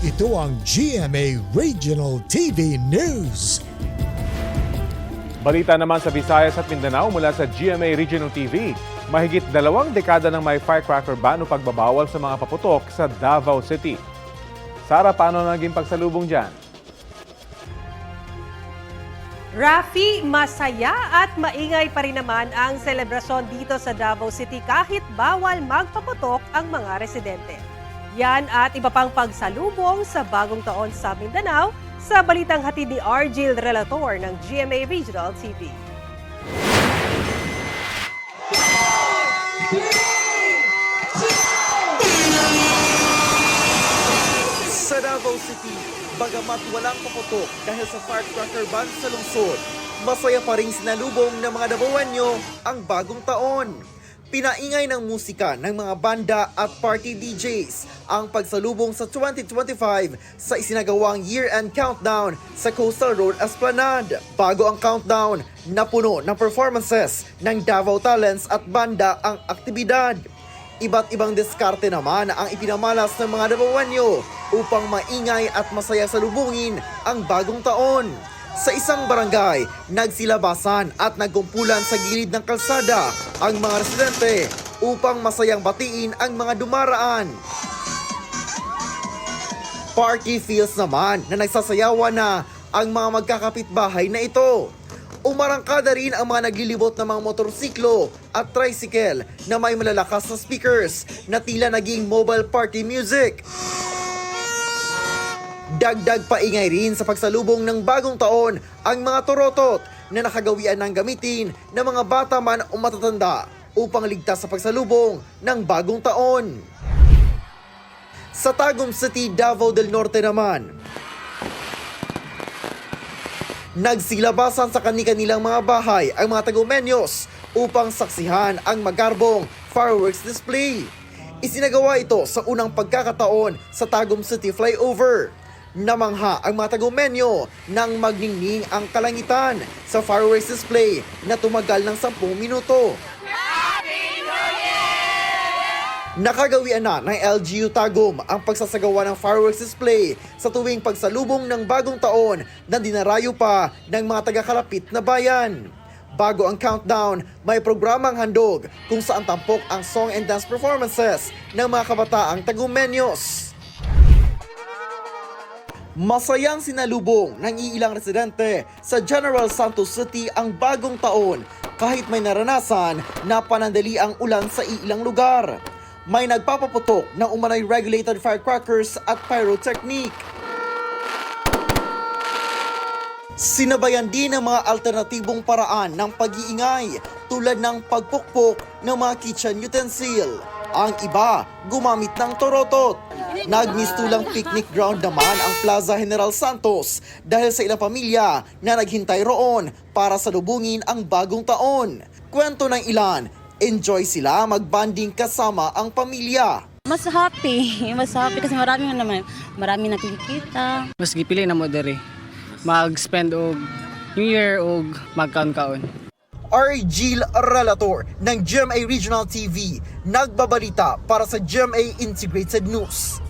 Ito ang GMA Regional TV News. Balita naman sa Visayas at Mindanao mula sa GMA Regional TV. Mahigit 2 dekada nang may firecracker ban o pagbabawal sa mga paputok sa Davao City. Sara, paano naging pagsalubong dyan? Rafi, masaya at maingay pa rin naman ang selebrasyon dito sa Davao City kahit bawal magpaputok ang mga residente. Yan at iba pang pagsalubong sa bagong taon sa Mindanao sa balitang hatid ni Argil Relator ng GMA Regional TV. Sa Davao City, bagamat walang paputok dahil sa firecracker ban sa lungsod, masaya pa rin sinalubong ng mga Davaoanyo ang bagong taon. Pinaingay ng musika ng mga banda at party DJs ang pagsalubong sa 2025 sa isinagawang year-end countdown sa Coastal Road Esplanade. Bago ang countdown, napuno ng performances ng Davao Talents at banda ang aktibidad. Iba't ibang diskarte naman ang ipinamalas ng mga Davaoanyo upang maingay at masaya salubungin ang bagong taon. Sa isang barangay, nagsilabasan at nagkumpulan sa gilid ng kalsada ang mga residente upang masayang batiin ang mga dumaraan. Party feels naman na nagsasayawan na ang mga magkakapitbahay na ito. Umarangkada rin ang mga naglilibot ng mga motorsiklo at tricycle na may malalakas na speakers na tila naging mobile party music. Dagdag paingay rin sa pagsalubong ng bagong taon ang mga torotot na nakagawian ng gamitin ng mga bata man o matatanda upang ligtas sa pagsalubong ng bagong taon. Sa Tagum City, Davao del Norte naman, nagsilabasan sa kani-kanilang mga bahay ang mga Tagumeños upang saksihan ang magarbong fireworks display. Isinagawa ito sa unang pagkakataon sa Tagum City Flyover. Namangha ang mga Tagumeño nang magningning ang kalangitan sa fireworks display na tumagal ng 10 minuto. Nakagawian na ng LGU Tagum ang pagsasagawa ng fireworks display sa tuwing pagsalubong ng bagong taon na dinarayo pa ng mga taga-kalapit na bayan. Bago ang countdown, may programang handog kung saan tampok ang song and dance performances ng mga kabataang Tagumeños. Masayang sinalubong ng iilang residente sa General Santos City ang bagong taon kahit may naranasan na panandali ang ulan sa iilang lugar. May nagpapaputok ng umanay regulated firecrackers at pyrotechnic. Sinabayan din ng mga alternatibong paraan ng pag-iingay tulad ng pagpukpok ng mga kitchen utensil. Ang iba gumamit ng torotot. Nagmistulang picnic ground naman ang Plaza General Santos dahil sa ilang pamilya na naghintay roon para salubungin ang bagong taon. Kwento ng ilan, enjoy sila magbanding kasama ang pamilya. Mas happy kasi marami nakikita. Mas gipili na mo dere mag-spend og New Year og magkaon-kaon. Argil Relator ng GMA Regional TV, nagbabalita para sa GMA Integrated News.